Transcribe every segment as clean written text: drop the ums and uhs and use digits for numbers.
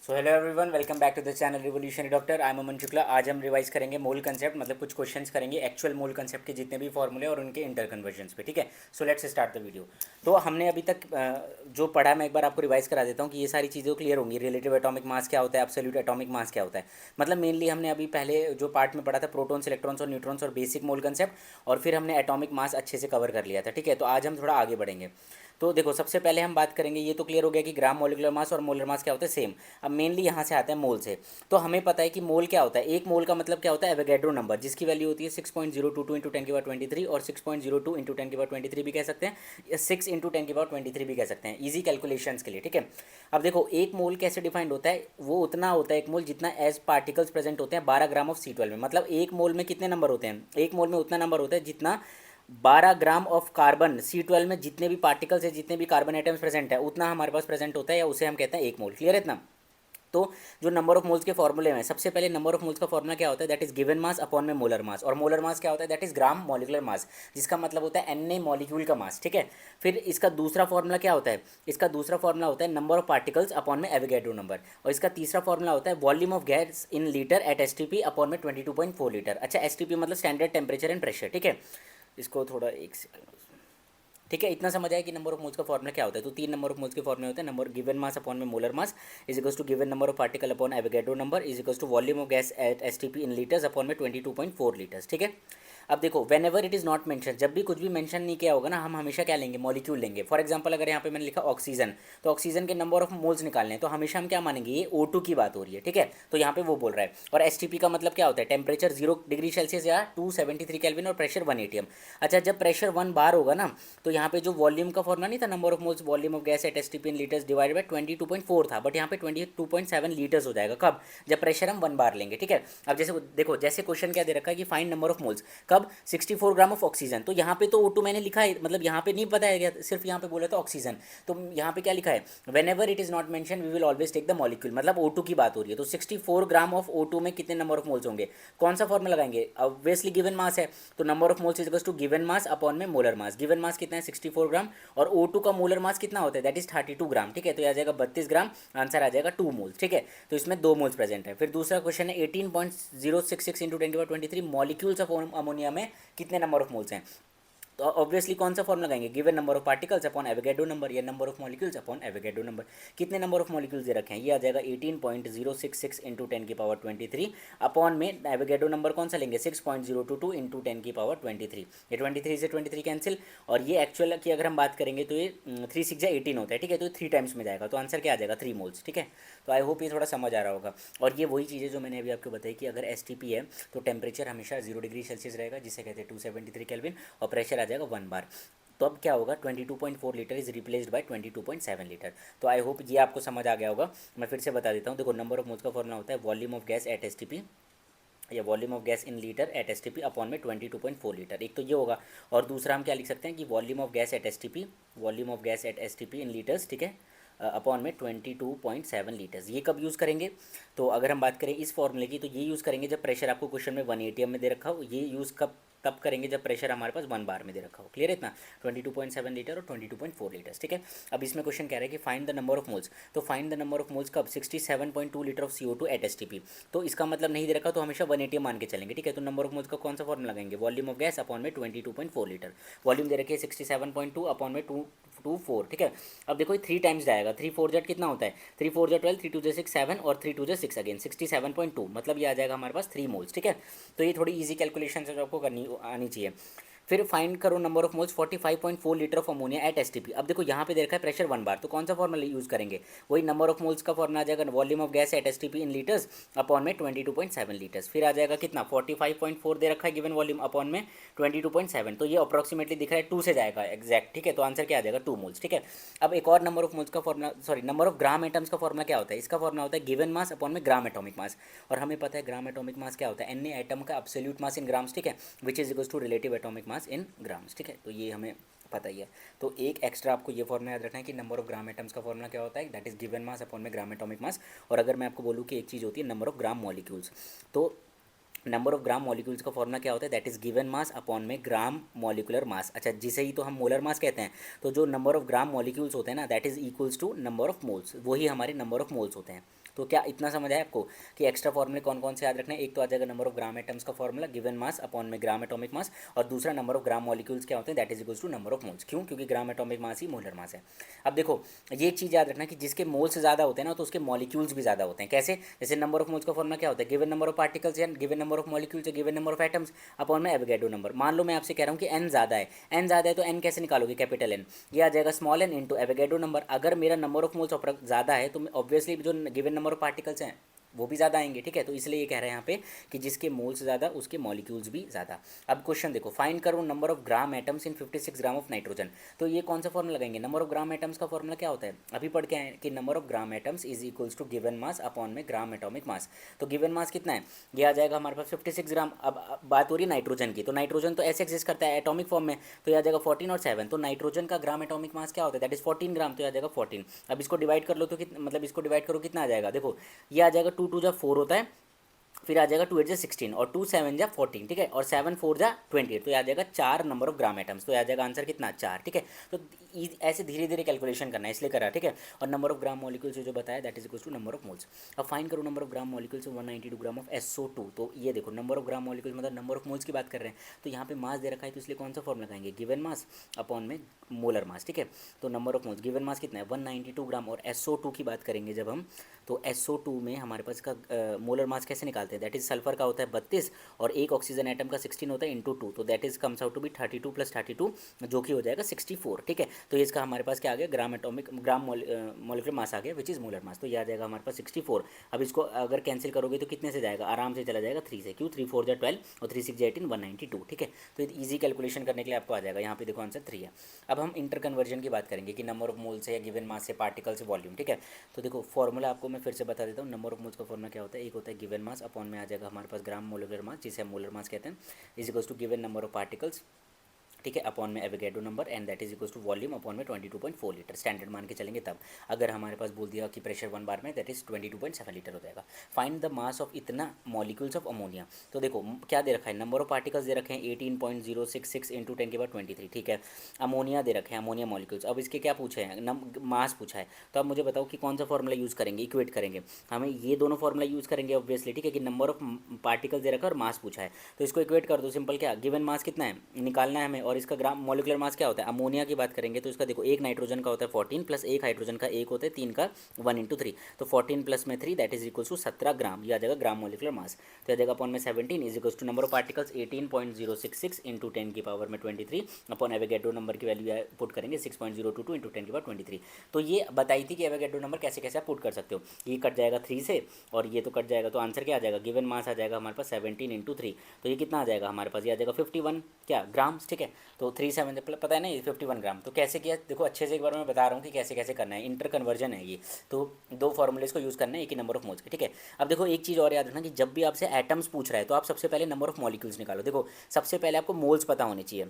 So hello everyone, welcome back to the channel revolutionary doctor. I am Aman Shukla. आज हम revise करेंगे मोल concept, मतलब कुछ क्वेश्चंस करेंगे एक्चुअल मोल कंसेप्ट के जितने भी फॉर्मूले और उनके इंटर कन्वर्जन्स पे। ठीक है, so let's start the video. तो हमने अभी तक जो पढ़ा मैं एक बार आपको रिवाइज करा देता हूँ कि ये सारी चीज़ें क्लियर होंगी। रिलेटिव एटॉमिक मास क्या होता है, एब्सोल्यूट एटॉमिक मास क्या होता है। मतलब मेनली हमने अभी पहले जो पार्ट में पढ़ा था प्रोटॉन्स, इलेक्ट्रॉन्स और न्यूट्रॉन्स और बेसिक मोल कंसेप्ट, और फिर हमने एटॉमिक मास अच्छे से कवर कर लिया था। ठीक है, तो आज हम थोड़ा आगे बढ़ेंगे। तो देखो, सबसे पहले हम बात करेंगे, ये तो क्लियर हो गया कि ग्राम मॉलिक्यूलर मास और मोलर मास क्या होता है, सेम। अब मेनली यहाँ से आता है मोल से। तो हमें पता है कि मोल क्या होता है। एक मोल का मतलब क्या होता है, एवोगैड्रो नंबर, जिसकी वैल्यू होती है 6.022 इंटू 10 की पावर 23 और 6.02 इंटू 10 की पावर 23 भी कह सकते हैं, या 6 इंटू 10 की पावर 23 भी कह सकते हैं, ईजी कैलकुलेशंस के लिए। ठीक है, अब देखो एक मोल कैसे डिफाइंड होता है, वो उतना होता है एक मोल जितना एज पार्टिकल्स प्रेजेंट होते हैं 12 ग्राम ऑफ C12 में। मतलब एक मोल में कितने नंबर होते हैं, एक मोल में उतना नंबर होता है जितना 12 ग्राम ऑफ कार्बन C12 में जितने भी पार्टिकल्स है, जितने भी कार्बन एटम्स प्रेजेंट है, उतना हमारे पास प्रेजेंट होता है, या उसे हम कहते हैं एक मोल। क्लियर है इतना। तो जो नंबर ऑफ मोल्स के फॉर्मूले में, सबसे पहले नंबर ऑफ मोल्स का फॉर्मूला क्या होता है, that is given mass upon में मोलर मास। और मोलर मास क्या होता है, that is gram molecular mass, जिसका मतलब होता है एन ए मॉलिक्यूल का मास। ठीक है, फिर इसका दूसरा फॉर्मूला क्या होता है, इसका दूसरा फॉर्मूला होता है नंबर ऑफ पार्टिकल्स अपॉन में एवोगैड्रो नंबर। और इसका तीसरा फॉर्मूला होता है volume of gas in litre at STP upon में 22.4 लीटर। अच्छा, एसटीपी मतलब स्टैंडर्ड टेम्परेचर एंड प्रेशर। ठीक है, इसको थोड़ा एक सेकंड। ठीक है, इतना समझ आया कि नंबर ऑफ मोल्स का फॉर्मूला क्या होता है। तो तीन नंबर ऑफ मोल्स के फॉर्मूले होते हैं, नंबर गिवन मास अपॉन में molar mass is equals to given number of particle upon Avogadro number is equals to volume of gas at STP in litres upon में 22.4 लीटर्स। ठीक है, अब देखो, whenever it is not mention, जब भी कुछ भी मेंशन नहीं किया होगा ना, हम हमेशा क्या लेंगे, मॉलिक्यूल लेंगे। फॉर एग्जांपल अगर यहाँ पे मैंने लिखा ऑक्सीजन, तो ऑक्सीजन के नंबर ऑफ मोल्स निकालने हैं, तो हमेशा हम क्या मानेंगे, ये O2 की बात हो रही है। ठीक है, तो यहाँ पे वो बोल रहा है। और एसटीपी का मतलब क्या होता है, टेम्परेचर 0 डिग्री सेल्सियस या 273 केल्विन और प्रेशर 1 atm। अच्छा, जब प्रेशर 1 बार होगा ना, तो यहाँ पे जो वॉल्यूम का फॉर्मूला नहीं था, number of moles volume of gas at STP in litres divided by 22.4 था, बट यहाँ पे 22.7 लीटर्स हो जाएगा। कब, जब प्रेशर हम 1 बार लेंगे। ठीक है, अब जैसे देखो, जैसे क्वेश्चन क्या दे रखा है कि फाइंड नंबर ऑफ मोल्स, कब, 64 ग्राम ऑफ ऑक्सीजन। तो यहाँ पे तो O2 मैंने लिखा है, मतलब यहाँ पे नहीं बताया गया, सिर्फ यहाँ पे बोला था ऑक्सीजन। तो यहाँ पे क्या लिखा है, whenever it is not mention we will always take the molecule, मतलब O2 की बात हो रही है। तो 64 ग्राम ऑफ O2 में कितने नंबर ऑफ मोल्स होंगे, कौन सा फॉर्मूला लगाएंगे, ऑब्वियसली गिवन मास है, तो number of moles is equals to given mass upon में मोलर मास। गिवन मास कितना है, 64 ग्राम, और O2 का मोलर मास कितना होता है, दैट इज 32 ग्राम। ठीक है, तो आ जाएगा 32 ग्राम, आंसर आ जाएगा 2 मोल्स। ठीक है, तो इसमें 2 मोल्स प्रेजेंट है। फिर दूसरा क्वेश्चन है 18.066 इंटू 10 की पावर 23 मॉलिक्यूल्स ऑफ अमोनिया में कितने नंबर ऑफ मोल्स हैं। तो ऑब्वियसली कौन सा फॉर्म लगाएंगे, given number of particles upon Avogadro number, या number of molecules upon Avogadro number. कितने नंबर ऑफ मॉलिक्यूल्स दे रखे हैं, ये आ जाएगा 18.066 इंटू 10 की पावर 23 अपॉन में एवोगैड्रो नंबर कौन सा लेंगे, 6.022 इंटू 10 की पावर 23। ये 23 से 23 कैंसिल, और ये एक्चुअल की अगर हम बात करेंगे तो ये 3 6 18 होता है। ठीक है, तो 3 टाइम्स में जाएगा, तो आंसर क्या आ जाएगा, 3 मोल्स। ठीक है, तो आई होप ये थोड़ा समझ आ रहा होगा। और ये वही चीज़ें जो मैंने अभी आपको बताई कि अगर एस है तो टेम्परेचर हमेशा 0 डिग्री सेल्सियस रहेगा, जिसे कहते हैं 273 केल्विन, और प्रेशर आ जाएगा 1 बार। तो अब क्या होगा, 22.4 litre is replaced by 22.7 litre. तो आई होप ये आपको समझ आ गया होगा। मैं फिर से बता देता हूँ, देखो नंबर ऑफ मोल्स का फॉर्मूला होता है volume of gas at STP, या volume of gas in litre at STP upon में 22.4 लीटर, एक तो ये होगा। और दूसरा हम क्या लिख सकते हैं कि volume of gas at STP, volume of gas at STP in litres. ठीक है, अपॉन में 22.7 लीटर्स। ये कब यूज़ करेंगे, तो अगर हम बात करें इस फॉर्मूले की, तो ये यूज़ करेंगे जब प्रेशर आपको क्वेश्चन में 1 atm में दे रखा हो। ये यूज़ कब, तब करेंगे जब प्रेशर हमारे पास 1 बार में दे रखा हो। क्लियर है इतना, 22.7 लीटर और 22.4 लीटर्स। ठीक है, अब इसमें क्वेश्चन कह रहा है कि find the number of moles. तो find the number of moles कब, 67.2 litre of CO2 eight STP. तो इसका मतलब नहीं दे रखा, तो हमेशा 1 atm मान के चलेंगे। ठीक है, तो नंबर ऑफ मोल्स का कौन सा फॉर्मूला लगाएंगे, वॉल्यूम ऑफ गैस अपॉन में 22.4 लीटर। वॉल्यूम दे रखी है 67.2 अपॉन में 224। ठीक है, अब देखो ये 3 टाइम्स जाएगा, 3 4 जेड कितना होता है, 3 4 जेड 12, 3 2 6 7 और 3 2 6 अगेन 67.2, मतलब ये आ जाएगा हमारे पास 3 मोल्स। ठीक है, तो ये थोड़ी इजी कैलकुलेशन है जो आपको करनी आनी चाहिए। फिर फाइंड करो number of moles 45.4 litre of ammonia at STP. अब देखो यहाँ पे देखा है प्रेशर 1 बार, तो कौन सा फॉर्मूला यूज़ करेंगे, वही नंबर ऑफ मोल्स का फॉर्मूला आ जाएगा volume of gas at STP in litres upon में 22.7 लीटर्स। फिर आ जाएगा कितना, 45.4 दे रखा है गिवन वॉल्यूम अपॉन में 22.7, तो ये अप्रॉक्सीमेटली दिख रहा है 2 से जाएगा एग्जैक्ट। ठीक है, तो आंसर क्या आ जाएगा, 2 मोल्स। ठीक है, अब एक और नंबर ऑफ मोल्स का formula, sorry number of gram atoms का फॉर्मूला क्या होता है, इसका फॉर्मूला होता है गिवन मास अपॉन में ग्राम एटॉमिक मास। और हमें पता है ग्राम एटॉमिक मास क्या होता है, एन एटम का एब्सोल्यूट मास इन ग्राम्स। ठीक है, which is equals to relative atomic mass in grams. ठीक है, तो ये हमें पता ही है। तो एक एक्स्ट्रा आपको ये फॉर्मूला याद रखना है कि नंबर ऑफ ग्राम एटम्स का फॉर्मूला क्या होता है, that is given mass upon में ग्राम एटॉमिक मास। और अगर मैं आपको बोलूँ कि एक चीज़ होती है नंबर ऑफ ग्राम मॉलिक्यूल्स, तो नंबर ऑफ ग्राम मॉलिक्यूल्स का फॉर्मूला क्या होता है, that is given mass upon में ग्राम मॉलिकुलर मास। अच्छा, जिसे ही तो हम मोलर मास कहते हैं। तो जो नंबर ऑफ ग्राम मॉलिक्यूल्स होते हैं ना, that is equals to number of moles, वही हमारे नंबर ऑफ मोल्स होते हैं। तो क्या इतना समझ आया आपको कि एक्स्ट्रा फॉर्मूले कौन कौन से याद रखने हैं? एक तो आ जाएगा नंबर ऑफ ग्राम एटम्स का फॉर्मूला गिवन मास अपॉन में ग्राम एटॉमिक मास, और दूसरा नंबर ऑफ ग्राम मॉलिक्यूल्स क्या होते हैं, that is equals to number of moles. क्यों? क्योंकि ग्राम एटॉमिक मास ही मोलर मास है। अब देखो, ये एक चीज़ याद रखना कि जिसके मोल्स ज़्यादा होते हैं ना, तो उसके मॉलिक्यूल्स भी ज़्यादा होते हैं। कैसे? जैसे नंबर ऑफ मोल्स का फॉर्मूला क्या होता है, गिवन नंबर ऑफ पार्टिकल्स या गिवन नंबर ऑफ मॉलिक्यूल्स या given number of atoms upon में एवोगैड्रो नंबर। मान लो मैं आपसे कह रहा हूँ कि एन ज़्यादा है, एन ज़्यादा है, तो एन कैसे निकालोगे, कैपिटल एन, ये आ जाएगा small n into Avogadro number. अगर मेरा नंबर ऑफ मोल्स ज़्यादा है तो ऑब्वियसली जो गिवन नंबर ऑफ पार्टिकल्स हैं वो भी ज़्यादा आएंगे, ठीक है। तो इसलिए ये कह रहे हैं यहाँ पे कि जिसके मोल्स ज़्यादा उसके मॉलिक्यूल्स भी ज़्यादा। अब क्वेश्चन देखो, फाइंड करो number of gram atoms in 56 gram of nitrogen. तो ये कौन सा फॉर्मूला लगाएंगे, नंबर ऑफ ग्राम एटम्स का फॉर्मूला क्या होता है, अभी पढ़ के आए कि number of gram atoms is equals to given mass upon में ग्राम एटॉमिक मास। तो गिवन मास कितना है, ये आ जाएगा हमारे पास 56 ग्राम। अब बात हो रही है नाइट्रोजन की, तो नाइट्रोजन तो ऐसे एग्जिस्ट करता है एटॉमिक फॉर्म में, तो ये आ जाएगा 14 और 7। तो नाइट्रोजन का ग्राम एटॉमिक मास क्या होता है, दैट इज 14 ग्राम, तो ये आ जाएगा 14। अब इसको डिवाइड कर लो तो मतलब इसको डिवाइड करो कितना आ जाएगा, देखो ये आ जाएगा 2 2 जा 4 होता है, फिर आ जाएगा 2 8 जा 16 और 2 7 जा 14, ठीक है, और 7 4 जा 28, तो ये आ जाएगा 4 नंबर ऑफ ग्राम एटम्स। तो ये आ जाएगा आंसर कितना, 4, ठीक है। तो ऐसे धीरे धीरे कैलकुलेशन करना है, इसलिए करा, ठीक है। और नंबर ऑफ ग्राम मॉलिक्यूल्स जो बताया that is equal to number of moles. अब फाइंड करो number of gram molecules 192 gram of SO2। तो ये देखो नंबर ऑफ ग्राम मॉलिक्यूल्स मतलब नंबर ऑफ मोल्स की बात कर रहे हैं, तो यहाँ पे मास दे रखा है, तो इसलिए कौन सा फॉर्म लगाएंगे, गिवन मास अपॉन में मोलर मास, ठीक है। तो number of moles, given mass कितना है 192 ग्राम, और SO2 की बात करेंगे जब हम, तो SO2 में हमारे पास का मोलर मास कैसे निकालते हैं, दैट इज सल्फर का होता है 32 और एक ऑक्सीजन एटम का 16 होता है इंटू 2, तो that is comes out to be 32 plus 32 जो कि हो जाएगा 64, ठीक है। तो इसका हमारे पास क्या आ गया, gram atomic gram molecular mass आ गया विच इज मोलर मास, तो ये आ जाएगा हमारे पास 64। अब इसको अगर कैंसिल करोगे तो कितने से जाएगा, आराम से चला जाएगा 3 से, क्यों 3 4 जा 12 और 3 6 जा 18 192, ठीक है। तो ईजी कैलकुलेशन करने के लिए आपको आ जाएगा, यहाँ पे देखो आंसर 3 है। अब हम इंटर कन्वर्जन की बात करेंगे कि नंबर ऑफ मोल से या गिवन मास से पार्टिकल से वॉल्यूम, ठीक है। तो देखो फॉर्मूला आपको मैं फिर से बता देता हूँ, नंबर ऑफ मोल्स का फॉर्मूला क्या होता है, एक होता है गिवन मास अपॉन में आ जाएगा हमारे पास ग्राम मोलर मास, जिसे हम मोलर मास कहते हैं, is equals to given number of particles, ठीक है, अपॉन में Avogadro number, and that is equals to volume upon में 22.4 लीटर, स्टैंडर्ड मान के चलेंगे तब। अगर हमारे पास बोल दिया कि प्रेशर 1 बार में दैट इज 22.7 लीटर हो जाएगा। फाइंड द मास ऑफ इतना मॉलिक्यूल्स ऑफ अमोनिया। तो देखो क्या दे रखा है, नंबर ऑफ पार्टिकल्स दे रखे हैं 18.066 इंटू 10⁻23, ठीक है। अमोनिया दे रखे हैं, अमोनिया मॉलिक्यूल्स। अब इसके क्या पूछे हैं, मास पूछा है, तो अब मुझे बताओ कि कौन सा फॉर्मूला यूज़ करेंगे, इक्वेट करेंगे। हमें ये दोनों फॉर्मूला यूज़ करेंगे ऑब्वियसली, ठीक है, कि नंबर ऑफ पार्टिकल्स दे रखा है और मास पूछा है, तो इसको इक्वेट कर दो, सिंपल, क्या गिवन मास कितना है निकालना है हमें, और इसका ग्राम मॉलिक्यूलर मास क्या होता है। अमोनिया की बात करेंगे तो इसका देखो एक नाइट्रोजन का होता है 14 प्लस एक हाइड्रोजन का एक होता है 3 का 1 इंटू 3, तो 14 प्लस में 3 दैट इज इक्वल टू 17 ग्राम, ये आ जाएगा ग्राम मॉलिक्यूलर मास। तो आ जाएगा अपॉन में 17 is equal to number of particles 18.066 into 10 की पावर में 23 अपॉन एवोगैड्रो नंबर की वैल्यू पुट करेंगे 6.022 इंटू 10 की पावर 23। तो ये बताई थी कि एवोगैड्रो नंबर कैसे कैसे आप पुट कर सकते हो, ये कट जाएगा 3 से और ये तो कट जाएगा, तो आंसर क्या आ जाएगा, गिवन मास आ जाएगा हमारे पास 17 इंटू 3, तो ये कितना आ जाएगा हमारे पास, ये आ जाएगा 51 क्या ग्राम्स, ठीक है। तो 3 7 पता है ना, ये 51 ग्राम। तो कैसे किया देखो अच्छे से, एक बार मैं बता रहा हूँ कि कैसे कैसे करना है, इंटर कन्वर्जन है ये। तो दो फॉर्मूलेस को यूज़ करना है एक ही नंबर ऑफ मोल्स के, ठीक है। अब देखो एक चीज़ और याद रखना कि जब भी आपसे एटम्स पूछ रहा है तो आप सबसे पहले नंबर ऑफ मॉलिक्यूल्स निकालो। देखो सबसे पहले आपको मोल्स पता होने चाहिए,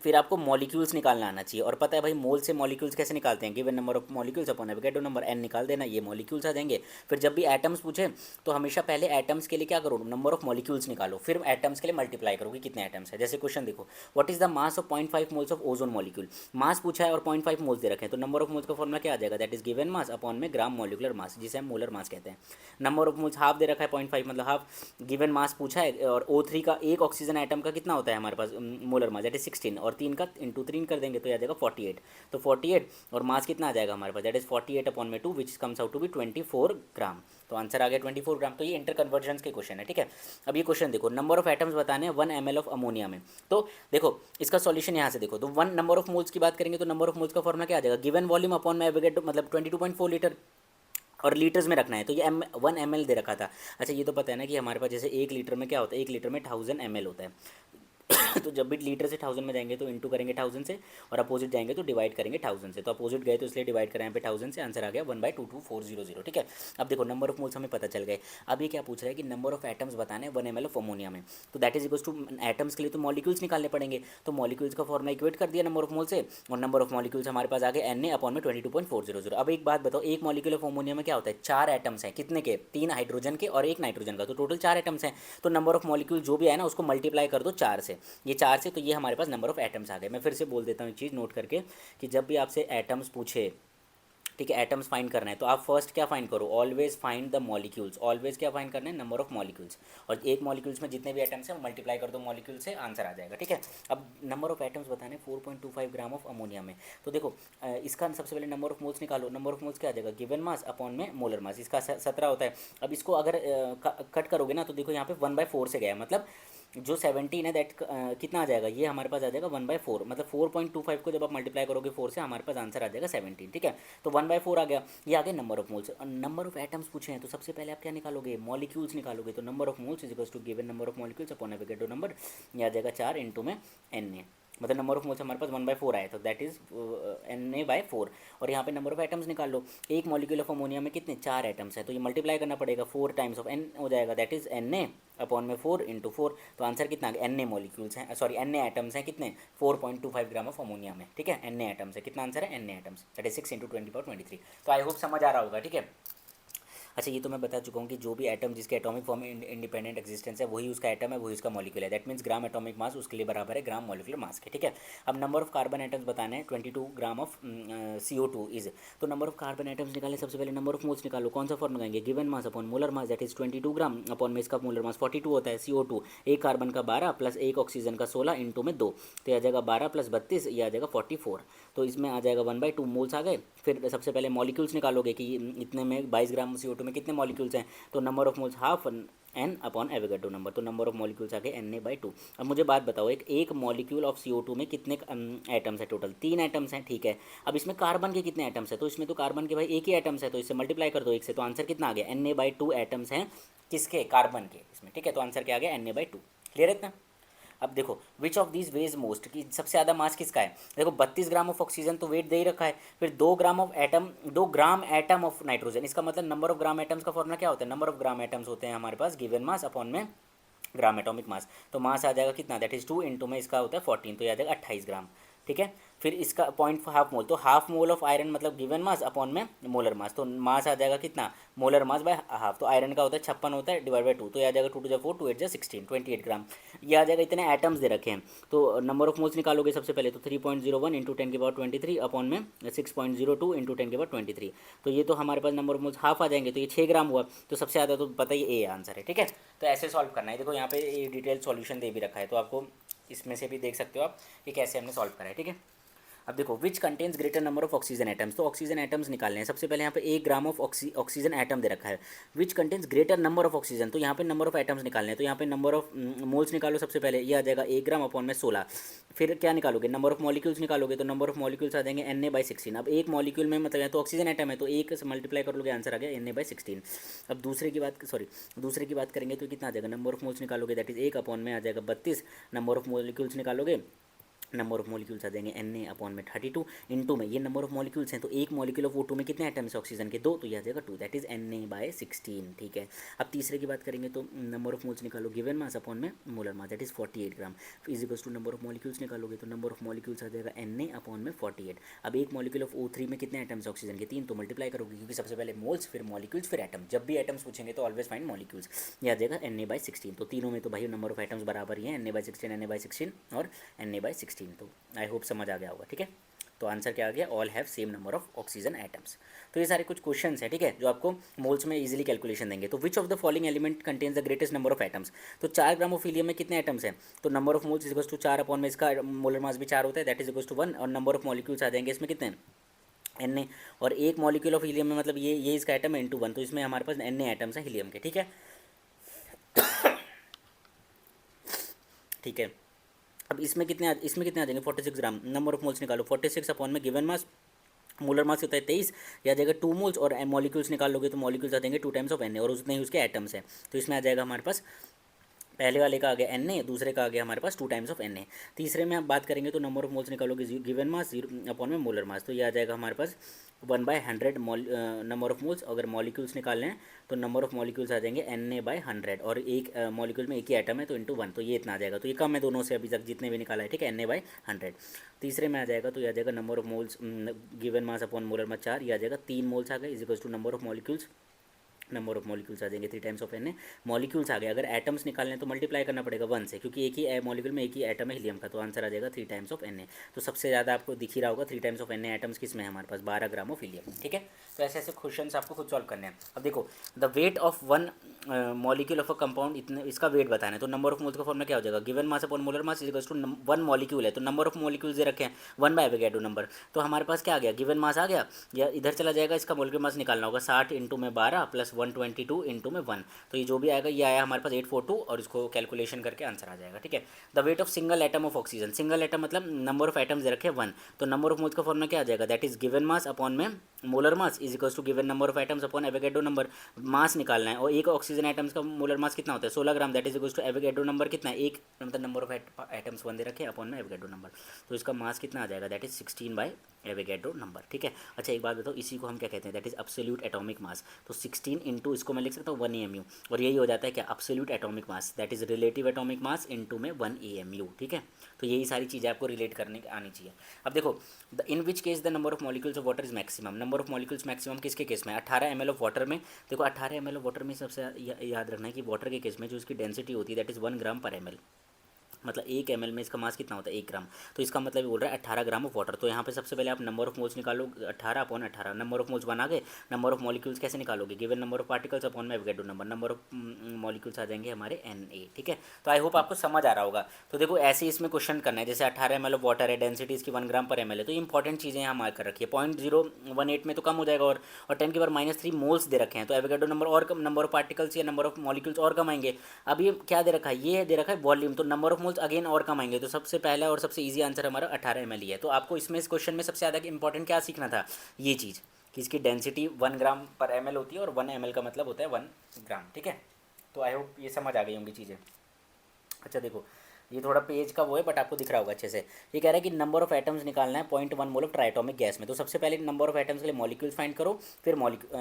फिर आपको मॉलिक्यूल्स निकालना आना चाहिए, और पता है भाई मोल से मॉलिक्यूल्स कैसे निकालते हैं, given number of molecules upon Avogadro number n निकाल देना, ये मॉलिक्यूल्स आ जाएंगे। फिर जब भी एटम्स पूछे तो हमेशा पहले एटम्स के लिए क्या करो, नंबर ऑफ मॉलिक्यूल्स निकालो, फिर एटम्स के लिए मल्टीप्लाई करो कि कितने एटम्स है। जैसे क्वेश्चन देखो, what is the mass of 0.5 moles of ozone molecule, mass पूछा है और 0.5 मोल्स दे रखे हैं, तो नंबर ऑफ मोल्स का फॉर्मूला क्या आ जाएगा, that is given mass upon में ग्राम मॉलिक्यूलर मास, जिसे हम मोलर मास कहते हैं। नंबर ऑफ मोल्स हाफ दे रखा है 0.5 मतलब हाफ, गिवन मास पूछा है, और O3 का एक ऑक्सीजन आइटम का कितना होता है हमारे पास मोलर मास, दैट इज 16, और 3 का इंटू 3 कर देंगे तो आ जाएगा 48, तो 48 और मास कितना आ जाएगा हमारे पास, दैट इज 48 अपॉन में 2 which comes out to be 24 gram. तो आंसर आ गया 24 ग्राम। तो ये इंटर कन्वर्जन के क्वेश्चन है, ठीक है। अब ये क्वेश्चन देखो, नंबर ऑफ एटम्स बताने हैं 1 ml ऑफ अमोनिया में, तो देखो इसका सॉल्यूशन यहाँ से देखो, तो 1 नंबर ऑफ मोल्स की बात करेंगे तो नंबर ऑफ मोल्स का फॉर्मूला क्या आ जाएगा, गिवन वॉल्यूम अपॉन में एवोगैड्रो मतलब 22.4 लीटर, और लीटर्स में रखना है, तो ये 1 ml दे रखा था। अच्छा ये तो पता है ना कि हमारे पास जैसे 1 लीटर में क्या होता है, 1 लीटर में 1000 ml होता है, तो जब भी लीटर से 1000 में जाएंगे तो इंटू करेंगे 1000 से, और अपोजिट जाएंगे तो डिवाइड करेंगे 1000 से। तो अपोजिट गए तो इसलिए डिवाइड करें यहाँ पे 1000 से, आंसर आ गया 1/22400। ठीक है, अब देखो नंबर ऑफ मोल्स हमें पता चल गए। अब ये क्या पूछ रहा है कि नंबर ऑफ एटम्स बताने 1 ml ऑफ अमोनिया में, तो that is equal two atoms के लिए तो मॉलिक्यूल्स निकालने पड़ेंगे। तो मॉलिक्यूल्स का फॉर्मुला इक्वेट कर दिया नंबर ऑफ मोल से, और नंबर ऑफ मॉलिक्यूल्स हमारे पास आ गए Na अपॉन में 22.400। अब एक बात बताओ, एक मॉलिक्यूल ऑफ अमोनिया में क्या होता है, 4 एटम्स हैं, कितने के, 3 हाइड्रोजन के और 1 नाइट्रोजन का, तो टोटल 4 एटम्स हैं। तो नंबर ऑफ मॉलिक्यूल जो भी है ना उसको मल्टीप्लाई कर दो 4 से, ये 4 से, तो ये हमारे पास नंबर ऑफ एटम्स आ गए। मैं फिर से बोल देता हूँ एक चीज़ नोट करके, कि जब भी आपसे एटम्स पूछे, ठीक है, एटम्स फाइंड करना है, तो आप फर्स्ट क्या फाइंड करो, always find the molecules. Always क्या फाइंड करना है, नंबर ऑफ मॉलिक्यूल्स, और एक मॉलिक्यूल्स में जितने भी एटम्स हैं मल्टीप्लाई कर दो मॉलिक्यूल से, आंसर आ जाएगा। ठीक है, अब नंबर ऑफ एटम्स बताने 4.25 ग्राम ऑफ अमोनिया में, तो देखो इसका सबसे पहले नंबर ऑफ मोल्स निकालो। नंबर ऑफ मोल्स क्या आ जाएगा, गिवन मास अपॉन में मोलर मास, इसका 17 होता है। अब इसको अगर कट करोगे ना, तो देखो यहाँ पे 1/4 से गया है, मतलब जो 17 है दैट कितना आ जाएगा, ये हमारे पास आ जाएगा 1/4, मतलब 4.25 को जब आप मल्टीप्लाई करोगे 4 से, हमारे पास आंसर आ जाएगा 17। ठीक है, तो 1/4 आ गया, ये आ गया number of moles. Number of atoms पूछे हैं, तो सबसे पहले आप क्या निकालोगे, मॉलिक्यूल्स निकालोगे। तो number of moles is equal to given number of molecules upon Avogadro number, ये आ जाएगा 4 इंटू में Na, मतलब नंबर ऑफ मोल्स हमारे पास 1/4 आया, तो दैट इज Na/4। और यहाँ पे नंबर ऑफ एटम्स निकाल लो, एक मॉलिक्यूल ऑफ अमोनिया में कितने, 4 एटम्स हैं, तो ये मल्टीप्लाई करना पड़ेगा, 4 टाइम्स ऑफ n हो जाएगा, दैट इज Na अपॉन में 4 इंटू 4, तो आंसर कितना आ गया, Na मॉलिक्यूल्स हैं, सॉरी Na एटम्स हैं कितने, 4.25 ग्राम ऑफ अमोनिया में। ठीक है, Na एटम्स है, कितना आंसर है, Na atoms, that is 6 into 10^23। तो आई होप समझ आ रहा होगा। ठीक है, अच्छा ये तो मैं बता चुका हूँ कि जो भी एटम जिसके एटॉमिक फॉर्म में इंडिपेंडेंट एक्जिस्टेंस है वही उसका एटम है, वही उसका मॉलिक्यूल है, that means gram atomic mass उसके लिए बराबर है ग्राम मॉलिक्यूलर मास के। ठीक है, अब नंबर ऑफ कार्बन एटम्स बताने हैं 22 ग्राम ऑफ CO2 इज, तो नंबर ऑफ कार्बन एटम्स निकालने सबसे पहले नंबर ऑफ मोल्स निकालो। कौन सा फॉर्म लगाएंगे, given mass upon molar mass, that is 22 gram upon में इसका मोलर मास 42 होता है। CO2 एक कार्बन का 12 प्लस एक ऑक्सीजन का 16 इंटू में 2, तो यह आ जाएगा 12 + 32, ये आ जाएगा 44, तो इसमें आ जाएगा 1/2 मोल्स आ गए। फिर सबसे पहले मॉलिक्यूल्स निकालोगे कि इतने में 22 ग्राम CO2 में कितने मॉलिक्यूल्स हैं, तो number of moles half n upon Avogadro number, तो नंबर ऑफ मॉलिक्यूल्स आ गए Na/2। अब मुझे बात बताओ, एक मॉलिक्यूल ऑफ CO2 में कितने एटम्स है, टोटल 3 एटम्स हैं। ठीक है, अब इसमें कार्बन के कितने एटम्स है, तो इसमें तो कार्बन के भाई एक ही एटम्स है, तो इससे मल्टीप्लाई कर दो एक से, तो आंसर कितना आ गया, Na/2 एटम्स हैं किसके, कार्बन के इसमें। ठीक है, तो आंसर क्या आ गया, Na/2। क्लियर है इतना। अब देखो which of these veg most, कि सबसे ज़्यादा मास किसका है, देखो 32 ग्राम ऑफ ऑक्सीजन तो वेट दे ही रखा है, फिर 2 ग्राम एटम ऑफ नाइट्रोजन, इसका मतलब नंबर ऑफ ग्राम एटम्स का फॉर्मुला क्या होता है, नंबर ऑफ ग्राम एटम्स होते हैं हमारे पास गिवन मास अपॉन में ग्राम एटॉमिक मास, तो मास आ जाएगा कितना, दैट इज 2 इंटू में इसका होता है 14, तो ये आ जाएगा 28 ग्राम। ठीक है, फिर इसका पॉइंट हाफ मोल, तो हाफ मोल ऑफ आयरन मतलब गिवन मास अपॉन में मोलर मास, तो मास आ जाएगा कितना, मोलर मास बाय हाफ, तो आयरन का होता है 56 होता है डिवाइड बाई 2, तो ये आ जाएगा 2 × 4 2 8 16 28 ग्राम, ये आ जाएगा। इतने एटम्स दे रखे हैं, तो नंबर ऑफ मोल्स निकालोगे सबसे पहले, तो 3.01 इंटू 10^23 अपॉन में 6.02 इंटू 10^23, तो ये तो हमारे पास नंबर ऑफ मोल्स हाफ आ जाएंगे, तो ये 6 ग्राम हुआ, तो सबसे ज़्यादा तो पता ही ए आंसर है। ठीक है, तो ऐसे सॉल्व करना है। देखो यहाँ पे ये डिटेल सॉल्यूशन दे भी रखा है, तो आपको इसमें से भी देख सकते हो आप कि कैसे हमने सॉल्व करा है। ठीक है, अब देखो which contains greater number of oxygen atoms, तो ऑक्सीजन एटम्स निकालने हैं। सबसे पहले यहाँ पे 1 ग्राम ऑफ ऑक्सीजन एटम दे रखा है, which contains greater number of oxygen, तो यहाँ पे नंबर ऑफ एटम्स निकालने हैं, तो यहाँ पे नंबर ऑफ मोल्स निकालो सबसे पहले, ये आ जाएगा 1 ग्राम अपॉन में 16, फिर क्या निकालोगे, नंबर ऑफ मॉलिक्यूल्स निकालोगे, तो नंबर ऑफ मॉलिक्यूल्स आ जाएंगे Na/16। अब एक मॉलिक्यूल में मतलब है तो ऑक्सीजन एटम है, तो एक से मल्टीप्लाई कर लोगे, आंसर आ गया Na/16। अब दूसरे की बात करेंगे तो कितना आ जाएगा, नंबर ऑफ मोल्स निकालोगे दैट इज 1 अपॉन में आ जाएगा 32, नंबर ऑफ मॉलिक्यूल्स निकालोगे, नंबर ऑफ मॉलिक्यूल्स आ जाएंगे Na अपॉन में 32 इंटू में ये नंबर ऑफ मॉलिक्यूल्स हैं, तो एक मॉलिक्यूल ऑफ O2 में कितने एटम्स है ऑक्सीजन के, 2, तो ये आ जाएगा 2, दैट इज Na/16। ठीक है, अब तीसरे की बात करेंगे तो नंबर ऑफ मोल्स निकालो गिवन मास अपॉन में molar mass, that is 48 gram, is equals to number of molecules निकालोगे, तो नंबर ऑफ मॉलिक्यूल्स आ जाएगा Na अपॉन में 48। अब एक मॉलिक्यूल ऑफ O3 में कितने एटम्स ऑक्सीजन के, 3, तो मल्टीप्लाई करोगे, क्योंकि सबसे पहले मोल्स फिर मॉलिक्यूल्स फिर एटम, जब भी एटम्स पूछेंगे तो ऑलवेज फाइंड मॉलिक्यूल्स, ये आ जाएगा Na/16, तो तीनों में तो भाई नंबर ऑफ एटम्स बराबर ही है, Na/16 और Na/16, तो आई होप समझ आ गया होगा। ठीक है, तो आंसर क्या आ गया, all have same number of oxygen atoms. तो ये सारे कुछ क्वेश्चंस हैं, ठीक है, जो आपको मोल्स में इजीली कैलकुलेशन देंगे। तो which of the following element contains the greatest number of atoms, तो 4 ग्राम ऑफ हीलियम में कितने एटम्स हैं, तो number of moles is to 4 upon में इसका मोलर मास भी 4 होता है, दैट इज इक्वल्स टू 1, और नंबर ऑफ मॉलिक्यूल्स आ जाएंगे इसमें कितने Na, और एक मॉलिक्यूल ऑफ हीलियम में मतलब ये इसका एटम है इंटू 1, तो इसमें हमारे पास Na एटम्स हैं हीलियम के। ठीक है, ठीक है, अब इसमें कितने आ जाएंगे 46 ग्राम, नंबर ऑफ मोल्स निकालो, 46 अपॉन में गिवन मास मोलर मास होता है 23, या आ जाएगा 2 मोल्स, और मॉलिक्यूल्स निकाल लोगे तो मॉलिक्यूल्स आ जाएंगे 2 टाइम्स ऑफ Na, और उतने ही उसके एटम्स हैं, तो इसमें आ जाएगा हमारे पास पहले वाले का आ गया एन ए, दूसरे का आ गया हमारे पास 2 टाइम्स ऑफ एन ए। तीसरे में आप बात करेंगे तो नंबर ऑफ मोल्स निकालोगे गिवन मास जीरो अपॉन में मोलर मास, तो ये आ जाएगा हमारे पास 1/100 नंबर ऑफ मोल्स। अगर मॉलिक्यूल्स निकालने हैं तो नंबर ऑफ मॉलिक्यूल्स आ जाएंगे Na/100, और एक मॉलिक्यूल में एक ही एटम है तो इंटू 1, तो ये इतना आ जाएगा। तो ये कम है दोनों से अभी तक जितने भी निकाला है, ठीक है, Na/100। तीसरे में आ जाएगा तो ये आ जाएगा number of moles given mass upon molar mass 4, ये आ जाएगा 3 मोल्स आ गए is equals to number of molecules, number of molecules आ जाएंगे 3 times of N A. Molecules आ गए, अगर एटम्स निकालने हैं तो मल्टीप्लाई करना पड़ेगा 1 से, क्योंकि एक ही मॉलिक्यूल में एक ही एटम है हीलियम का, तो आंसर आ जाएगा 3 टाइम्स ऑफ एन ए। तो सबसे ज़्यादा आपको दिख ही रहा होगा 3 times of N A atoms किस में है हमारे पास, 12 ग्राम ऑफ हीलियम, ठीक है। तो ऐसे ऐसे क्वेश्चन आपको खुद सॉल्व करने हैं। अब देखो the weight of one molecule of a compound, इतने इसका वेट बताना है, तो नंबर ऑफ मोल्स का फॉर्मूला क्या हो जाएगा, given mass upon molar mass is equals to 1 molecule है तो नंबर ऑफ मॉलिक्यूल्स दे रखे हैं 1 बाय एवोगैड्रो नंबर, तो हमारे पास क्या आ गया, गिवन मास आ गया, या इधर चला जाएगा, इसका मोलर मास निकालना होगा 60 इंटू में 12 प्लस 122 इंटू में 1, तो ये जो भी आएगा ये आया हमारे पास 842, और इसको कैलकुलेशन करके आंसर आ जाएगा, ठीक है। The weight of single atom of oxygen, single atom मतलब नंबर ऑफ एटम्स दे रखे 1, तो नंबर ऑफ मोल्स का फॉर्मूला क्या आ जाएगा, that is given mass upon में molar mass is equals to given number of atoms upon Avogadro number, mass निकालना है, और एक ऑक्सीजन एटम्स का मोलर मास कितना होता है 16 gram, that is equals to Avogadro number कितना है, एक मतलब नंबर ऑफ एटम्स 1 दे रखे अपॉन में एवोगैड्रो नंबर, तो इसका मास कितना आ जाएगा, that is 16 bye Avogadro number, ठीक है। अच्छा एक बात बताओ, इसी को हम क्या कहते हैं, दैट इज एब्सोल्यूट एटॉमिक मास, तो 16 इंटू इसको मैं लिख सकता हूँ 1 AMU, और यही हो जाता है क्या, absolute atomic mass, that is relative atomic mass into में 1 AMU, ठीक है। तो यही सारी चीज़ें आपको रिलेट करने आनी चाहिए। अब देखो in which case the number of molecules of water is maximum, number of molecules maximum किसके केस में, 18 ml ऑफ वाटर में। देखो 18 ml ऑफ वाटर में सबसे याद रखना है कि वाटर के केस में जो इसकी डेंसिटी होती है दैट इज़ 1 ग्राम पर ml, मतलब 1 ml में इसका मास कितना होता है 1 ग्राम, तो इसका मतलब ये बोल रहा है 18 ग्राम ऑफ वाटर। तो यहाँ पे सबसे पहले आप नंबर ऑफ मोल्स निकालो 18 अपॉन 18, नंबर ऑफ मोल्स 1 आ गए, नंबर ऑफ मॉलिक्यूल्स कैसे निकालोगे, given number of particles upon में Avogadro number, number of molecules आ जाएंगे हमारे Na, ठीक है। तो आई होप आपको समझ आ रहा होगा। तो देखो ऐसे इसमें क्वेश्चन करना है, जैसे 18 ml ऑफ वाटर है, डेंसिटी इसकी 1 ग्राम पर ml है, तो इंपॉर्टेंट चीज़ें यहाँ मार्क कर रखी है, 0.018 में तो कम हो जाएगा, और 10 की पावर -3 मोल्स दे रखे हैं, तो एवोगैड्रो नंबर और कम, नंबर ऑफ पार्टिकल्स या नंबर ऑफ मॉलिक्यूल्स और कम आएंगे। अब ये क्या दे रखा है, ये दे रखा है वॉल्यूम, तो नंबर ऑफ मोल्स अगेन और कम आएंगे, तो सबसे पहला और सबसे इजी आंसर हमारा 18 ml ही है। तो आपको इसमें इस क्वेश्चन में सबसे ज़्यादा इंपॉर्टेंट क्या सीखना था, ये चीज़ कि इसकी डेंसिटी 1 ग्राम पर ml होती है, और 1 ml का मतलब होता है 1 ग्राम, ठीक है। तो आई होप ये समझ आ गई होंगी चीज़ें। अच्छा देखो ये थोड़ा पेज का वो है बट आपको दिख रहा होगा अच्छे से। ये कह रहा है कि नंबर ऑफ एटम्स निकालना है 0.1 मोल ऑफ ट्राइटोमिक गैस में, तो सबसे पहले नंबर ऑफ एटम्स के लिए मॉलिक्यूल्स फाइंड करो, फिर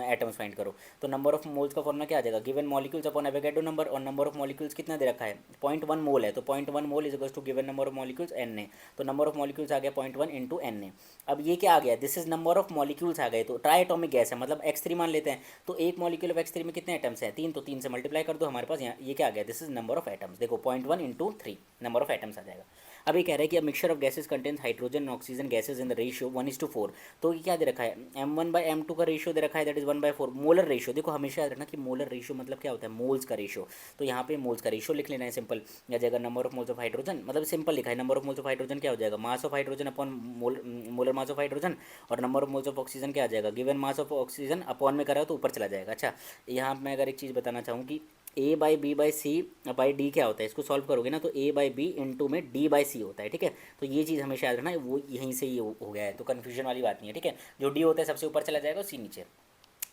एटम्स फाइंड करो। तो नंबर ऑफ मोल्स का फॉर्मूला क्या आ जाएगा, given molecules upon Avogadro number, और नंबर ऑफ मॉलिक्यूल्स कितना दे रखा है 0.1 मोल है, तो 0.1 mole is equals to given number of molecules Na, तो नंबर ऑफ मॉलिक्यूल्स आ गया 0.1 इंटू Na। अब ये क्या आ गया, this is number of molecules आ गए, तो ट्राइटोमिक गैस है मतलब X3 मान लेते हैं, तो एक मॉलिक्यूल ऑफ X3 में कितने एटम्स हैं 3, तो 3 से मल्टीप्लाई कर दो, हमारे पास यहाँ ये क्या आ गया, this is number of atoms, देखो 0.1 इंटू 3 नंबर ऑफ एटम्स आ जाएगा। अब ये कह रहा है कि mixture of gases contains hydrogen and oxygen gases in the ratio 1:4, तो ये क्या दे रखा है M1/M2 का रेशियो दे रखा है, दैट इज 1/4 मोलर रेशियो। देखो हमेशा याद रखना कि मोलर रेशियो मतलब क्या होता है, मोल्स का रेशियो, तो यहाँ पे मोल्स का रेशियो लिख लेना है सिंपल, या जाएगा number of moles of hydrogen, मतलब सिंपल लिखा है number of moles of hydrogen क्या हो जाएगा, mass of hydrogen upon molar mass of hydrogen, और number of moles of oxygen क्या आ जाएगा, given mass of oxygen upon में करा हो तो ऊपर चला जाएगा। अच्छा यहाँ मैं अगर एक चीज़ बताना चाहूँ कि A/B/C/D क्या होता है, इसको सॉल्व करोगे ना तो A/B इंटू में D/C होता है, ठीक है। तो ये चीज़ हमेशा याद रखना है, वो यहीं से ये हो गया है, तो कन्फ्यूजन वाली बात नहीं है, ठीक है। जो D होता है सबसे ऊपर चला जाएगा, C नीचे।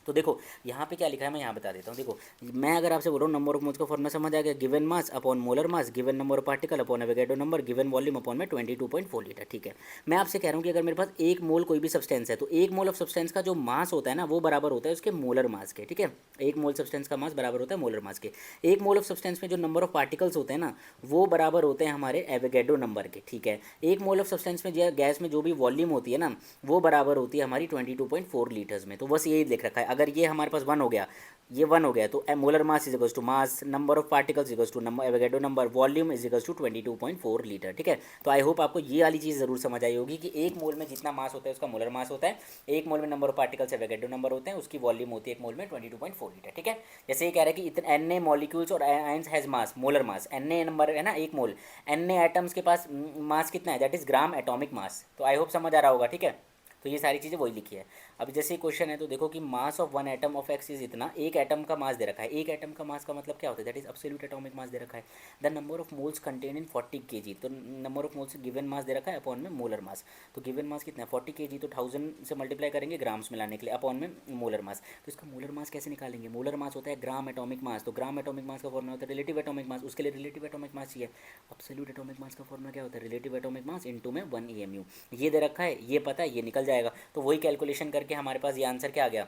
तो देखो यहाँ पे क्या लिखा है मैं यहाँ बता देता हूँ। देखो मैं अगर आपसे बोल रहा हूँ नंबर ऑफ मोल्स का फॉर्मूला समझ आ गया, given mass upon molar mass, given number of particle upon Avogadro number, given volume upon में 22.4 लीटर, ठीक है। मैं आपसे कह रहा हूँ कि अगर मेरे पास एक मोल कोई भी सब्सटेंस है, तो एक मोल ऑफ सब्सटेंस का जो मास होता है ना वो बराबर होता है उसके मोलर मास के, ठीक है। एक मोल सब्सटेंस का मास बराबर होता है मोलर मास के। एक मोल ऑफ सब्सटेंस में जो नंबर ऑफ पार्टिकल्स होते हैं ना वो बराबर होते हैं हमारे एवोगैड्रो नंबर के, ठीक है। एक मोल ऑफ सब्सटेंस में गैस में जो भी वॉल्यूम होती है ना वो बराबर होती है हमारी 22.4 लीटर्स में। तो बस यही लिख रखा है, अगर ये हमारे पास 1 हो गया, ये 1 हो गया, तो molar mass is equals to mass, number of particles equals to number Avogadro number, volume is equals to 22.4 litre, ठीक है। तो आई होप आपको ये वाली चीज़ जरूर समझ आई होगी कि एक मोल में जितना मास होता है उसका मोलर मास होता है, एक मोल में number of particles Avogadro number होते हैं, उसकी वॉल्यूम होती है एक मोल में 22.4 लीटर, ठीक है। जैसे ये कह रहा है कि इतने Na मॉलिक्यूल्स और ions has mass, molar mass, Na number है ना एक मोल, Na एटम्स के पास मास कितना है, that is gram atomic mass. तो आई होप समझ आ रहा होगा, ठीक है। तो ये सारी चीज़ें वही लिखी है। अब जैसे क्वेश्चन है तो देखो कि mass of one atom of x is इतना, एक एटम का मास दे रखा है। एक एटम का मास का मतलब क्या होता है, that is absolute atomic mass दे रखा है। The number of moles contain in 40 kg, तो number of moles given mass दे रखा है अपॉन में मोलर मास। तो गिवन मास कितना है 40 kg, तो 1000 से मल्टीप्लाई करेंगे ग्राम्स में लाने के लिए अपॉन में मोलर मास। तो इसका मोलर मास कैसे निकालेंगे, मोलर मास होता है ग्राम एटॉमिक मास, तो ग्राम एटॉमिक मास का फॉर्मूला होता है रिलेटिव एटॉमिक मास, उसके लिए रिलेटिव एटॉमिक मास चाहिए। एब्सोल्यूट एटॉमिक मास का फॉर्मूला क्या होता है, रिलेटिव एटॉमिक मास इनटू में 1 EMU। ये दे रखा है, ये पता है, ये निकल जाएगा। तो वही कैलकुलेशन करके हमारे पास ये आंसर क्या आ गया,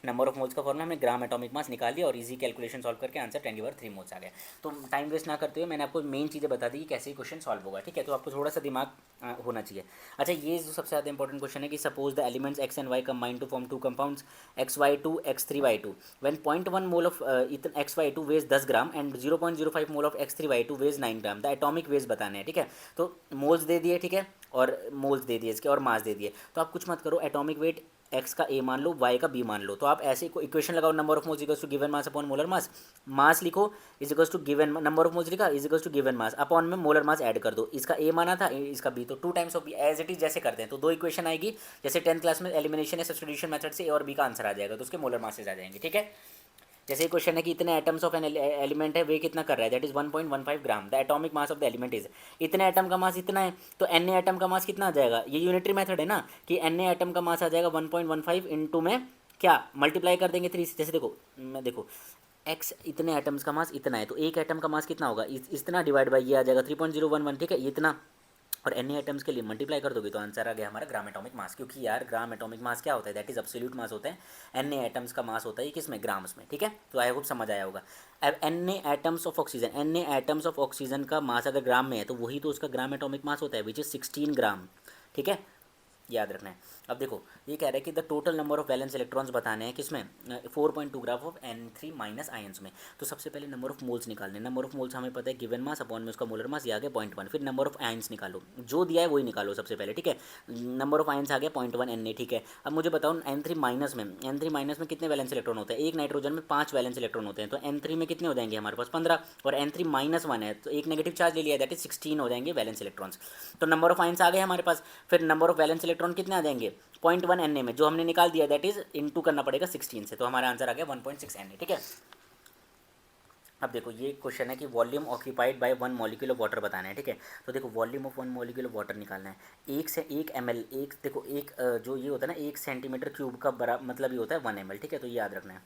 नंबर ऑफ मोल्स का फॉर्मूला हमने ग्राम एटॉमिक मास निकाल लिया और इजी कैलकुलेशन सॉल्व करके आंसर 10⁻³ मोल्स आ गया। तो टाइम वेस्ट ना करते हुए मैंने आपको मेन चीज़ें बता दी कि कैसे क्वेश्चन सॉल्व होगा, ठीक है। तो आपको थोड़ा सा दिमाग होना चाहिए। अच्छा, ये जो सबसे ज़्यादा इंपॉर्टेंट क्वेश्चन है कि suppose the elements X and Y combine to form two compounds XY2 X3Y2 when 0.1 mole of XY2 weighs 10 gram and 0.05 mole of X3Y2 weighs 9 gram. The atomic weights बताने हैं, ठीक है। तो मोल्स दे दिए, ठीक है, और मोल्स दे दिए इसके और मास दे दिए। तो आप कुछ मत करो, एटॉमिक वेट एक्स का ए मान लो, वाई का बी मान लो। तो आप ऐसे को इक्वेशन लगाओ, number of moles equals to given mass upon molar mass. Mass लिखो is equals to given number of moles लिखा is equals to given mass upon में मोलर मास ऐड कर दो। इसका ए माना था, इसका बी, तो 2 times of B as it is जैसे करते हैं। तो 2 इक्वेशन आएगी, जैसे 10th क्लास में एलिमिनेशन या सब्स्टिट्यूशन मेथड से ए और बी का आंसर आ जाएगा, तो उसके मोलर मासेज आ जाएंगे, ठीक है। जैसे क्वेश्चन है कि इतने एटम्स ऑफ एन एलिमेंट है, वे कितना कर रहा है, that is 1.15 gram. The atomic mass of the element is, इतने एटम का मास इतना है, तो एन एटम का मास कितना आ जाएगा, ये यूनिटरी मेथड है ना, कि एन एटम का मास आ जाएगा 1.15 इंटू में क्या मल्टीप्लाई कर देंगे 3 से। जैसे देखो मैं देखो एक्स इतने एटम्स का मास इतना है, तो एक एटम का मास कितना होगा, इतना डिवाइड बाई ये आ जाएगा 3.011, ठीक है, इतना, और एन एटम्स के लिए मल्टीप्लाई कर दोगे तो आंसर आ गया हमारा ग्राम एटॉमिक मास। क्योंकि यार ग्राम एटॉमिक मास क्या होता है, दैट इज एब्सोल्यूट मास होता है। एन एटम्स का मास होता है किसमें, ग्राम्स में, ठीक है। तो आई होप समझ आया होगा। अब n atoms of oxygen, n atoms of oxygen का मास अगर ग्राम में है तो वही तो उसका ग्राम एटॉमिक मास होता है, विच इज 16 ग्राम, ठीक है, याद रखना है। अब देखो ये कह रहा है कि the total number of valence electrons बताने हैं किसमें, 4.2 graph of N3 minus ions में। तो सबसे पहले नंबर ऑफ मोल्स निकालने, नंबर ऑफ मोल्स हमें पता है गिवन मास अपॉन में उसका मोलर मास, ये आ गया 0.1। फिर नंबर ऑफ आयंस निकालो, जो दिया है वही निकालो सबसे पहले, ठीक है। नंबर ऑफ आयंस आ गया 0.1 Na, ठीक है। अब मुझे बताओ N3 माइनस में, N3 माइनस में कितने वैलेंस इलेक्ट्रॉन होते हैं, एक नाइट्रोजन में 5 वैलेंस इलेक्ट्रॉन होते हैं, तो N3 में कितने हो जाएंगे हमारे पास 15, और N3 माइनस 1 है तो एक नेगेटिव चार्ज ले लिया, दैट इज 16 हो जाएंगे वैलेंस इलेक्ट्रॉन्स। तो नंबर ऑफ आयंस आ गए हमारे पास। फिर नंबर ऑफ वैलेंस इलेक्ट्रॉन कितने आ जाएंगे 0.1 Na में, जो हमने निकाल दिया दैट इज इनटू करना पड़ेगा 16 से, तो हमारा आंसर आ गया 1.6 Na, ठीक है। अब देखो ये क्वेश्चन है कि volume occupied by 1 molecule of water बताना है, ठीक है। तो देखो volume of 1 molecule of water निकालना है, 1 से 1 ml, एक देखो एक जो ये होता है ना 1 सेंटीमीटर क्यूब का बड़ा मतलब ये होता है 1 ml, ठीक है। तो ये याद रखना है।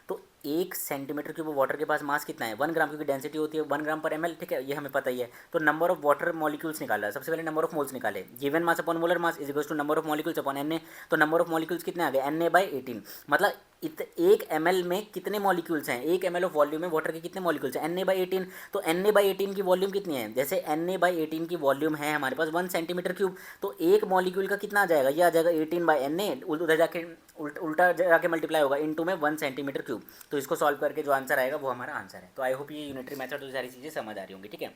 तो 1 सेंटीमीटर क्यूब वाटर के पास मास कितना है 1 ग्राम, क्योंकि डेंसिटी होती है 1 ग्राम पर ml, ठीक है, ये हमें पता ही है। तो नंबर ऑफ वाटर मॉलिक्यूल्स निकाला है, सबसे पहले नंबर ऑफ मोल्स निकाले, given mass upon molar mass is equal to number of molecules upon Na। तो नंबर ऑफ मॉलिक्यूल्स कितने आ गए Na/18, मतलब 1 ml में कितने मॉलिक्यूल्स हैं, 1 ml ऑफ वॉल्यूम में वाटर के कितने मॉलिक्यूल्स हैं Na/18। तो Na/18 की वॉल्यूम कितनी है, जैसे Na/18 की वॉल्यूम है हमारे पास 1 सेंटीमीटर क्यूब, तो एक मॉलिक्यूल का कितना आ जाएगा, ये आ जाएगा 18/Na, उधर जाके उल्टा जाके मल्टीप्लाई होगा इनटू में 1 सेंटीमीटर क्यूब। तो इसको सॉल्व करके जो आंसर आएगा वो हमारा आंसर है। तो आई होप ये यूनिटरी मेथड तो सारी चीज़ें समझ आ रही होंगी, ठीक है।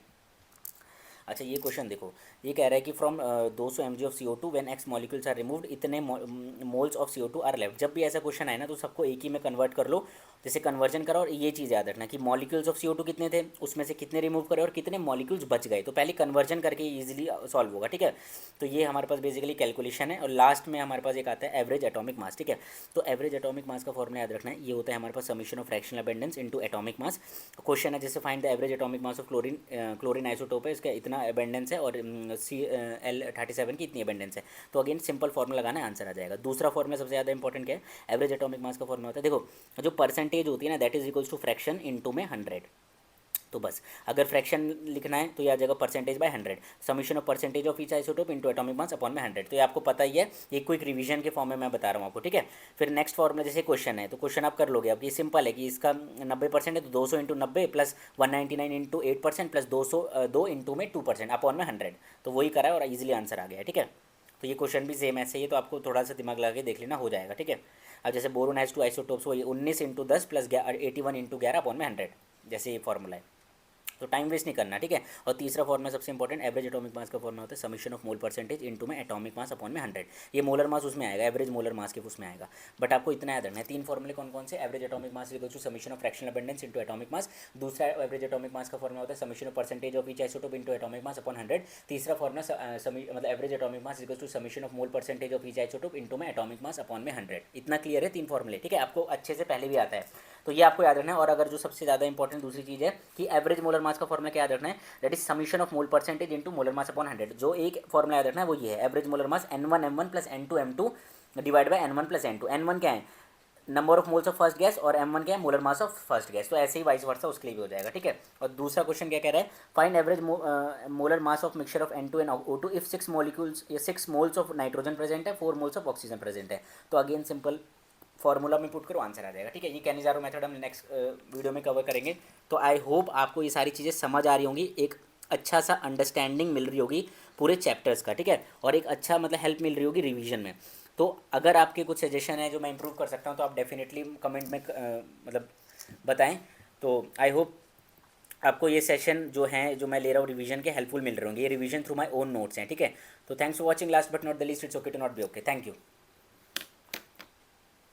अच्छा ये क्वेश्चन देखो, ये कह रहा है कि from 200 mg of CO2 when x molecules are removed इतने moles of CO2 are left. जब भी ऐसा क्वेश्चन आए ना तो सबको एक ही में कन्वर्ट कर लो, जैसे कन्वर्जन करो, और ये चीज़ याद रखना कि मॉलिक्यूल्स ऑफ CO2 कितने थे, उसमें से कितने रिमूव करे और कितने मॉलिक्यूल्स बच गए। तो पहले कन्वर्जन करके ईजिली सॉल्व होगा, ठीक है। तो ये हमारे पास बेसिकली कैलकुलेशन है, और लास्ट में हमारे पास एक आता है एवरेज एटॉमिक मास, ठीक है। तो एवरेज एटॉमिक मास का फॉर्मूला याद रखना है, ये होता है हमारे पास summation of fractional abundance into atomic mass. Question है जैसे find the average atomic mass of chlorine isotope है, इसका इतना अबेंडेंस है और Cl37 की इतनी अबेंडेंस है। तो अगेन सिंपल फॉर्मूला लगाना है, आंसर आ जाएगा। दूसरा फॉर्मूला सबसे ज़्यादा इंपॉर्टेंट क्या है, एवरेज एटॉमिक मास का फॉर्मूला होता है, देखो जो परसेंटेज होती है ना that is equals to fraction into में 100। तो बस अगर फ्रैक्शन लिखना है तो यह आ जाएगा percentage by 100, summation of percentage of each isotope into atomic mass upon में 100। तो ये आपको पता ही है, ये क्विक रिवीजन के फॉर्म में मैं बता रहा हूँ आपको, ठीक है। फिर नेक्स्ट फॉर्मूला जैसे क्वेश्चन है तो क्वेश्चन आप कर लोगे, अब ये सिंपल है कि इसका 90% है तो 200 into 90 plus 199 into 8% plus 202 into में 2% अपॉन में 100। तो वही करा है और ईजिली आंसर आ गया है, ठीक है। तो ये क्वेश्चन भी सेम ऐसे ही है, तो आपको थोड़ा सा दिमाग लगा के देख लेना, हो जाएगा, ठीक है। अब जैसे बोरोन हैज़ 2 आइसोटोप्स, वो 19 इंटू 10 प्लस 81 इंटू 11 अपॉन में 100, जैसे ये फॉर्मूला है। तो टाइम वेस्ट नहीं करना, ठीक है। और तीसरा फॉर्मूला सबसे इंपॉर्टेंट, एवरेज एटॉमिक मास का फॉर्मूला होता है summation of mole percentage into में एटॉमिक मास अपॉन में 100। ये मोलर मास उसमें आएगा, एवरेज मोलर मास के उसमें आएगा, बट आपको इतना याद रखना है। तीन फॉर्मूले कौन कौन से, average atomic mass equal to summation of fractional abundance into atomic mass. दूसरा एवरेज एटॉमिक मास का फॉर्मूला होता है summation of percentage of each isotope into atomic mass upon 100। तीसरा फॉर्मूला मतलब average atomic mass equal to summation of mole percentage of each isotope into में atomic mass upon में 100। इतना clear है तीन फॉर्मूले, ठीक है, आपको अच्छे से पहले भी आता है, तो ये आपको याद रखना है। और अगर जो सबसे ज़्यादा इंपॉर्टेंट दूसरी चीज़ है कि एवरेज मोलर मास का फॉर्मूला क्या याद रखना है, that is summation of mole percentage into molar mass upon 100। जो एक फॉर्मूला याद रखना है वो ये है, average molar mass N1 M1 plus N2 M2 divide by N1 plus N2। N1 क्या है, number of moles of first gas, और M1 क्या है, molar mass of first gas. तो ऐसे ही वाइस वर्सा उसके लिए भी हो जाएगा, ठीक है। और दूसरा क्वेश्चन क्या कह रहा है, find average molar mass of mixture of N2 and O2 if 6 molecules या 6 मोल्स ऑफ नाइट्रोजन प्रेजेंट है, 4 मोल्स ऑफ ऑक्सीजन प्रेजेंट है। तो अगेन सिंपल फॉर्मूला में पुट करो, आंसर आ जाएगा, ठीक है। ये कैनिजारो मेथड हम नेक्स्ट वीडियो में कवर करेंगे। तो आई होप आपको ये सारी चीज़ें समझ आ रही होंगी, एक अच्छा सा अंडरस्टैंडिंग मिल रही होगी पूरे चैप्टर्स का, ठीक है, और एक अच्छा मतलब हेल्प मिल रही होगी रिवीजन में। तो अगर आपके कुछ सजेशन है जो मैं इंप्रूव कर सकता हूँ तो आप डेफिनेटली कमेंट में मतलब बताएं। तो आई होप आपको ये सेशन जो है जो मैं ले रहा हूँ रिवीजन के हेल्पफुल मिल रहे होंगे। ये revision through my own notes हैं, ठीक है। तो thanks for watching, last but not the least, it's okay to not be okay. Thank you.